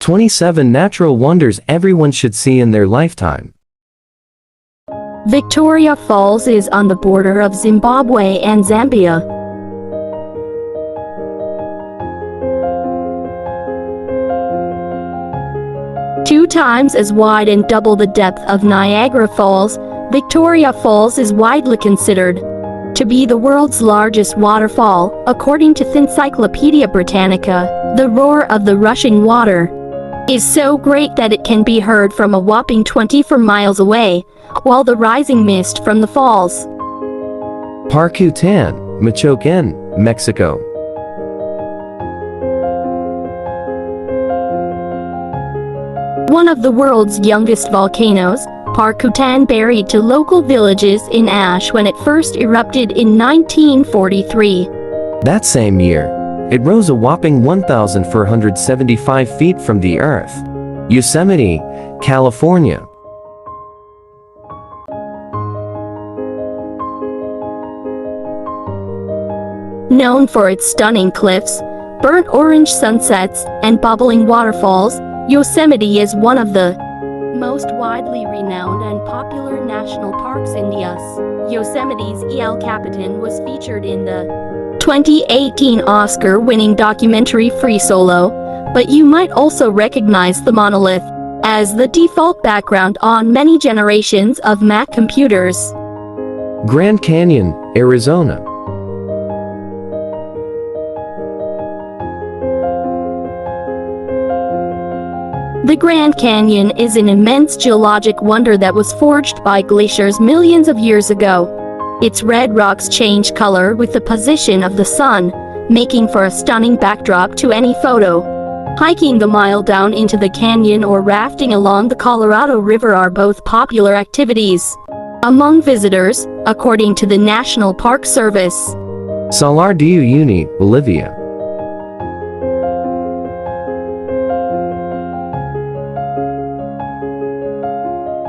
"27 natural wonders everyone should see in their lifetime." Victoria Falls is on the border of Zimbabwe and Zambia. Two times as wide and double the depth of Niagara Falls, Victoria Falls is widely considered to be the world's largest waterfall, according to Encyclopedia Britannica. The roar of the rushing water is so great that it can be heard from a whopping 24 miles away, while the rising mist from the falls. Parcutan, Michoacán, Mexico. One of the world's youngest volcanoes, Parcutan buried to local villages in ash when it first erupted in 1943. That same year, it rose a whopping 1,475 feet from the earth. Yosemite, California. Known for its stunning cliffs, burnt orange sunsets, and bubbling waterfalls, Yosemite is one of the most widely renowned and popular national parks in the US. Yosemite's El Capitan was featured in the 2018 Oscar-winning documentary Free Solo, but you might also recognize the monolith as the default background on many generations of Mac computers. Grand Canyon, Arizona. The Grand Canyon is an immense geologic wonder that was forged by glaciers millions of years ago. Its red rocks change color with the position of the sun, making for a stunning backdrop to any photo. Hiking the mile down into the canyon or rafting along the Colorado River are both popular activities among visitors, according to the National Park Service. Salar de Uyuni, Bolivia.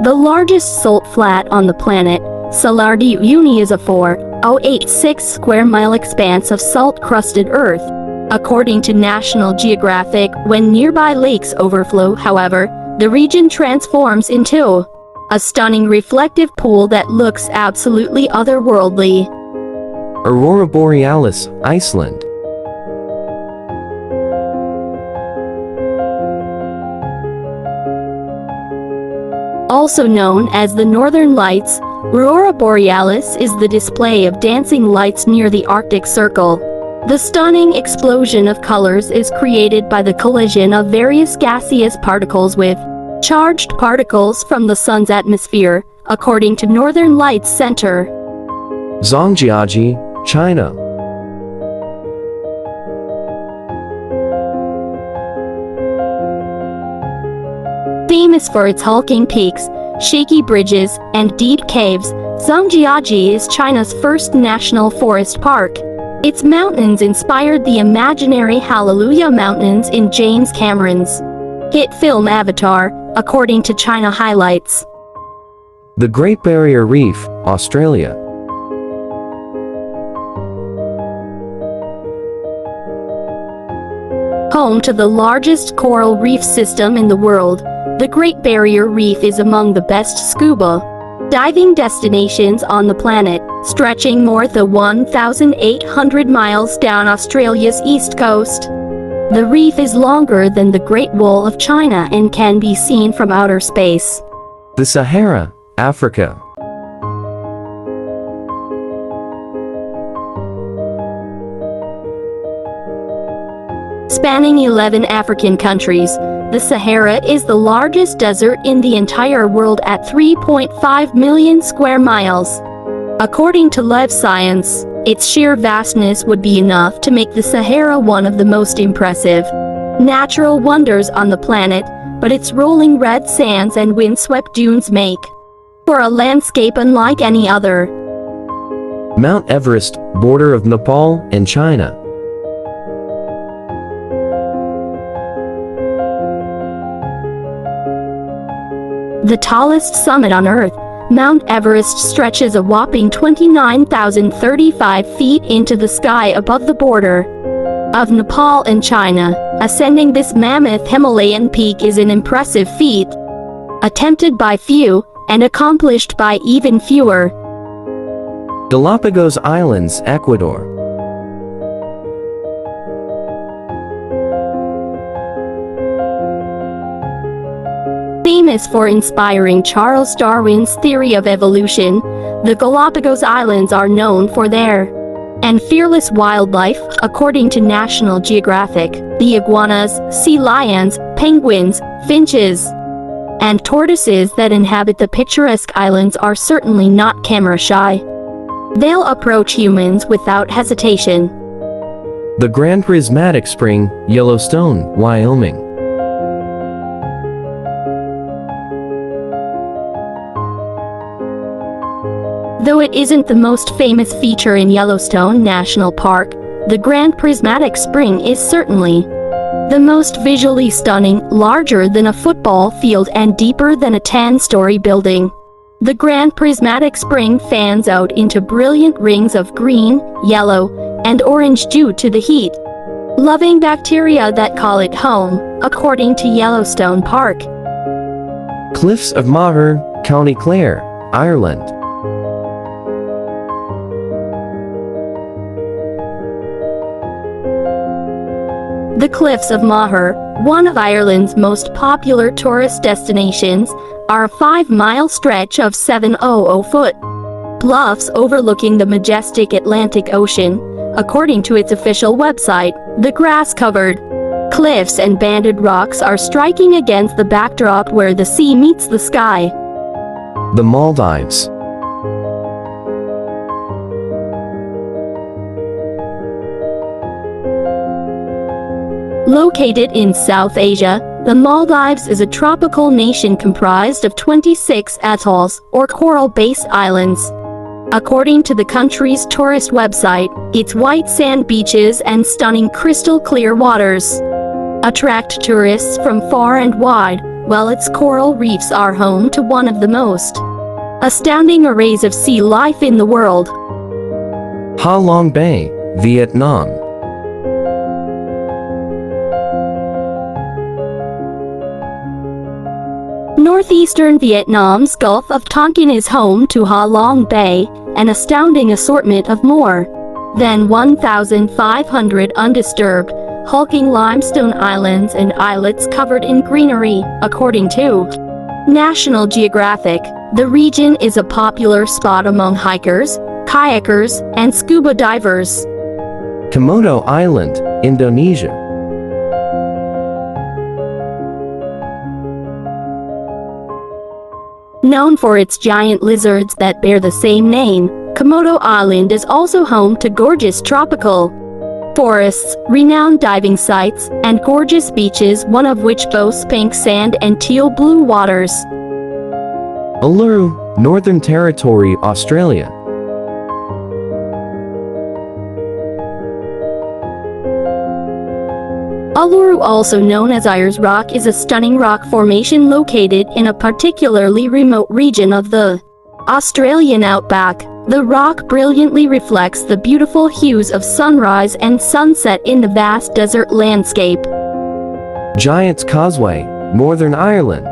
The largest salt flat on the planet, Salar de Uyuni is a 4,086 square mile expanse of salt-crusted earth. According to National Geographic, when nearby lakes overflow, however, the region transforms into a stunning reflective pool that looks absolutely otherworldly. Aurora Borealis, Iceland. Also known as the Northern Lights, Aurora Borealis is the display of dancing lights near the Arctic Circle. The stunning explosion of colors is created by the collision of various gaseous particles with charged particles from the sun's atmosphere, according to Northern Lights Center. Zhangjiajie, China. Famous for its hulking peaks, shaky bridges, and deep caves, Zhangjiajie is China's first national forest park. Its mountains inspired the imaginary Hallelujah Mountains in James Cameron's hit film Avatar, according to China Highlights. The Great Barrier Reef, Australia. Home to the largest coral reef system in the world, the Great Barrier Reef is among the best scuba diving destinations on the planet, stretching more than 1,800 miles down Australia's east coast. The reef is longer than the Great Wall of China and can be seen from outer space. The Sahara, Africa. Spanning 11 African countries, the Sahara is the largest desert in the entire world at 3.5 million square miles. According to Live Science, its sheer vastness would be enough to make the Sahara one of the most impressive natural wonders on the planet, but its rolling red sands and windswept dunes make for a landscape unlike any other. Mount Everest, border of Nepal and China. The tallest summit on Earth, Mount Everest stretches a whopping 29,035 feet into the sky above the border of Nepal and China. Ascending this mammoth Himalayan peak is an impressive feat, attempted by few and accomplished by even fewer. Galapagos Islands, Ecuador. Famous for inspiring Charles Darwin's theory of evolution, the Galapagos Islands are known for their fearless wildlife. According to National Geographic, the iguanas, sea lions, penguins, finches, and tortoises that inhabit the picturesque islands are certainly not camera-shy. They'll approach humans without hesitation. The Grand Prismatic Spring, Yellowstone, Wyoming. Though it isn't the most famous feature in Yellowstone National Park, the Grand Prismatic Spring is certainly the most visually stunning, larger than a football field and deeper than a 10-story building. The Grand Prismatic Spring fans out into brilliant rings of green, yellow, and orange due to the heat-loving bacteria that call it home, according to Yellowstone Park. Cliffs of Moher, County Clare, Ireland. The Cliffs of Moher, one of Ireland's most popular tourist destinations, are a 5-mile stretch of 700-foot bluffs overlooking the majestic Atlantic Ocean. According to its official website, the grass-covered cliffs and banded rocks are striking against the backdrop where the sea meets the sky. The Maldives. Located in South Asia, the Maldives is a tropical nation comprised of 26 atolls, or coral-based islands. According to the country's tourist website, its white sand beaches and stunning crystal-clear waters attract tourists from far and wide, while its coral reefs are home to one of the most astounding arrays of sea life in the world. Ha Long Bay, Vietnam. Northeastern Vietnam's Gulf of Tonkin is home to Ha Long Bay, an astounding assortment of more than 1,500 undisturbed, hulking limestone islands and islets covered in greenery. According to National Geographic, the region is a popular spot among hikers, kayakers, and scuba divers. Komodo Island, Indonesia. Known for its giant lizards that bear the same name, Komodo Island is also home to gorgeous tropical forests, renowned diving sites, and gorgeous beaches, one of which boasts pink sand and teal blue waters. Uluru, Northern Territory, Australia. Uluru, also known as Ayers Rock, is a stunning rock formation located in a particularly remote region of the Australian outback. The rock brilliantly reflects the beautiful hues of sunrise and sunset in the vast desert landscape. Giant's Causeway, Northern Ireland.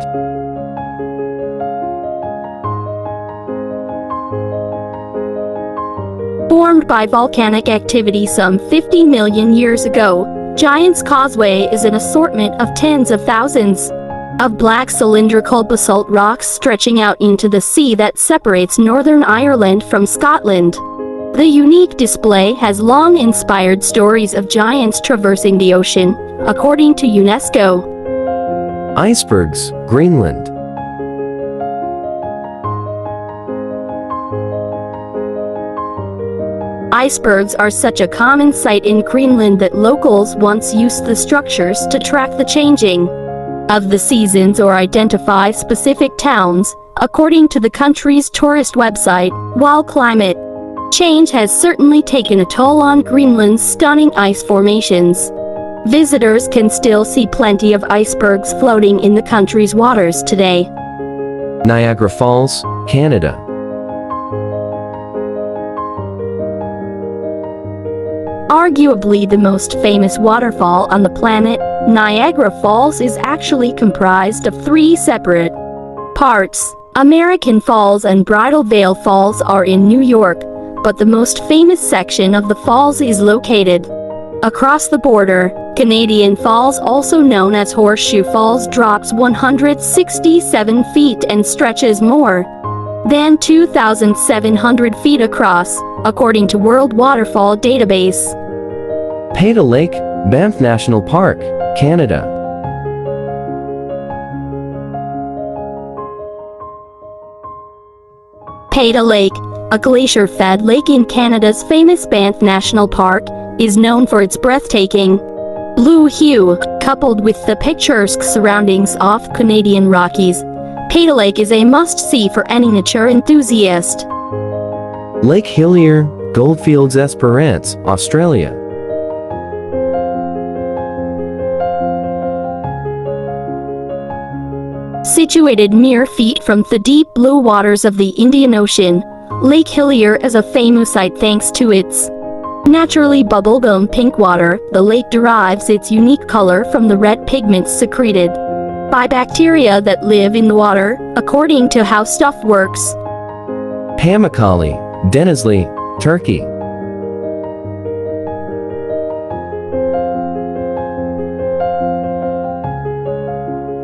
Formed by volcanic activity some 50 million years ago, Giant's Causeway is an assortment of tens of thousands of black cylindrical basalt rocks stretching out into the sea that separates Northern Ireland from Scotland. The unique display has long inspired stories of giants traversing the ocean, according to UNESCO. Icebergs, Greenland. Icebergs are such a common sight in Greenland that locals once used the structures to track the changing of the seasons or identify specific towns. According to the country's tourist website, while climate change has certainly taken a toll on Greenland's stunning ice formations, visitors can still see plenty of icebergs floating in the country's waters today. Niagara Falls, Canada. Arguably the most famous waterfall on the planet, Niagara Falls is actually comprised of three separate parts. American Falls and Bridal Veil Falls are in New York, but the most famous section of the falls is located across the border. Canadian Falls, also known as Horseshoe Falls, drops 167 feet and stretches more than 2,700 feet across, according to World Waterfall Database. Peta Lake, Banff National Park, Canada. Peta Lake, a glacier-fed lake in Canada's famous Banff National Park, is known for its breathtaking blue hue, coupled with the picturesque surroundings of Canadian Rockies. Peta Lake is a must-see for any nature enthusiast. Lake Hillier, Goldfields, Esperance, Australia. Situated mere feet from the deep blue waters of the Indian Ocean, Lake Hillier is a famous site thanks to its naturally bubblegum pink water. The lake derives its unique color from the red pigments secreted by bacteria that live in the water, according to How Stuff Works. Pamukkale, Denizli, Turkey.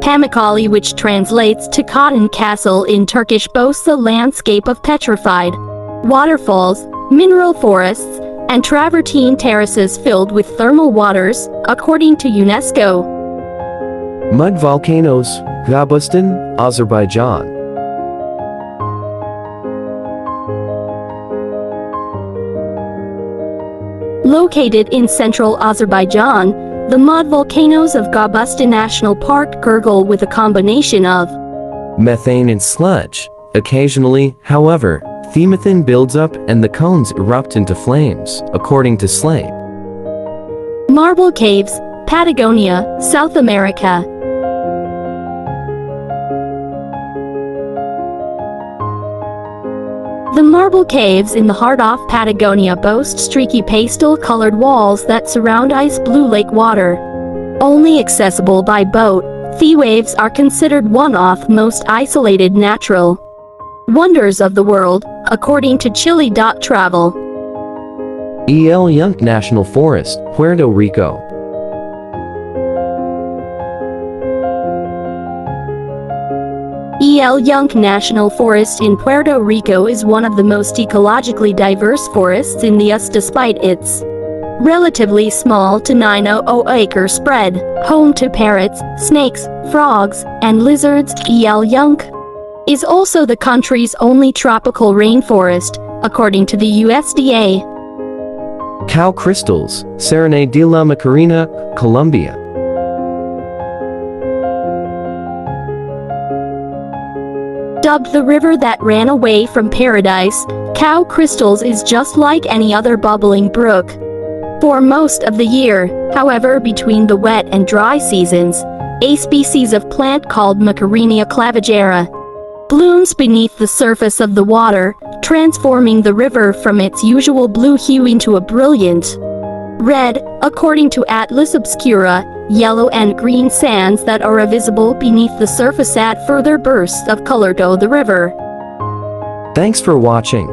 Pamukkale, which translates to Cotton Castle in Turkish, boasts a landscape of petrified waterfalls, mineral forests, and travertine terraces filled with thermal waters, according to UNESCO. Mud volcanoes, Gabustan, Azerbaijan. Located in central Azerbaijan, the mud volcanoes of Gabustan National Park gurgle with a combination of methane and sludge. Occasionally, however, methane builds up and the cones erupt into flames, according to Slate. Marble Caves, Patagonia, South America. The marble caves in the heart of Patagonia boast streaky pastel-colored walls that surround ice-blue lake water. Only accessible by boat, the waves are considered one of the most isolated natural wonders of the world, according to Chile.travel. El Yunque National Forest, Puerto Rico. El Yunque National Forest in Puerto Rico is one of the most ecologically diverse forests in the US despite its relatively small to 900-acre spread, home to parrots, snakes, frogs, and lizards. El Yunque is also the country's only tropical rainforest, according to the USDA. Cow crystals, Serena de la Macarena, Colombia. Dubbed the river that ran away from paradise, Cow Crystals is just like any other bubbling brook. For most of the year, however, between the wet and dry seasons, a species of plant called Macarenia clavigera blooms beneath the surface of the water, transforming the river from its usual blue hue into a brilliant red, according to Atlas Obscura. Yellow and green sands that are visible beneath the surface add further bursts of color to the river. Thanks for watching.